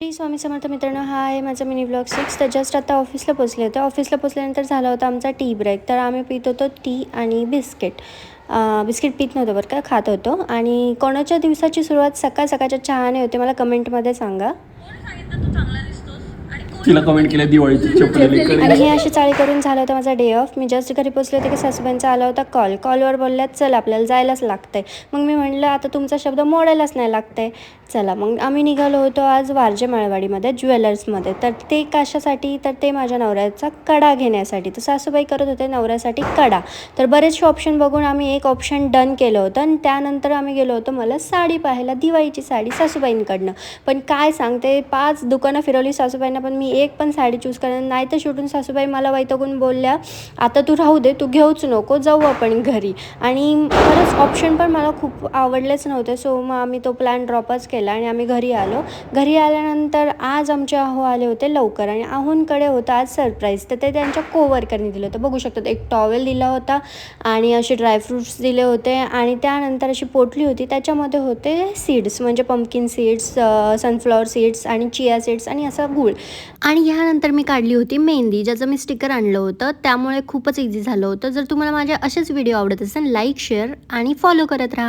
श्री स्वामी समर्थ मित्रांनो, हा आहे माझा मिनी ब्लॉग 6. तर जस्ट आता ऑफिसला पोचले होते. ऑफिसला पोचल्यानंतर झाला होता आमचा टी ब्रेक. तर आम्ही पित होतो टी आणि बिस्किट. बिस्किट पित नव्हतो बरं का, खात होतो. आणि कोणाच्या दिवसाची सुरुवात सकाळ सकाळच्या चहाने होते मला कमेंटमध्ये सांगा. तिला कमेंट केलं दिवाळीची चपलेली आणि हे अशी चाळी करून झालं होतं माझा डे ऑफ. मी जस्ट घरी पोचले होते की सासूबाईंचा आला होता कॉलवर बोलल्यात चल आपल्याला जायलाच लागतंय. मग मी म्हटलं आता तुमचा शब्द मोडायलाच नाही लागतंय, चला मग आम्ही निघालो होतो आज वारजे माळवाडीमध्ये ज्वेलर्समध्ये. तर ते कशासाठी, तर ते माझ्या नवऱ्याचा कडा घेण्यासाठी. तर सासूबाई करत होते नवऱ्यासाठी कडा. तर बरेचसे ऑप्शन बघून आम्ही एक ऑप्शन डन केलं होतं. आणि त्यानंतर आम्ही गेलो होतो मला साडी पाहायला, दिवाळीची साडी सासूबाईंकडनं. पण काय सांगते, 5 दुकानं फिरवली सासूबाईंना, पण मी एक पण साडी चूज करणार नाही. तर शेवटून सासूबाई मला वैतागून बोलल्या आता तू राहू दे, तू घेऊच नको, जाऊ आपण घरी. आणि खरंच ऑप्शन पण मला खूप आवडलेच नव्हते. सो मग आम्ही तो प्लॅन ड्रॉपच केला आणि आम्ही घरी आलो. घरी आल्यानंतर आज आमचे आहो आले होते लवकर आणि आहोंकडे होतं आज सरप्राईज. तर ते त्यांच्या कोवर्करनी दिलं होतं. बघू शकतात, एक टॉवेल दिला होता आणि असे ड्रायफ्रूट्स दिले होते. आणि त्यानंतर अशी पोटली होती, त्याच्यामध्ये होते सीड्स म्हणजे पंपकिन सीड्स, सनफ्लॉवर सीड्स आणि चिया सीड्स आणि असा गूळ. आणि ह्यानंतर मी काढली होती मेहंदी, ज्याचं मी स्टिकर आणलं होतं. त्यामुळे खूपच इझी झालं होतं. जर तुम्हाला माझे असेच व्हिडिओ आवडत असेल, लाईक, शेअर आणि फॉलो करत राहा.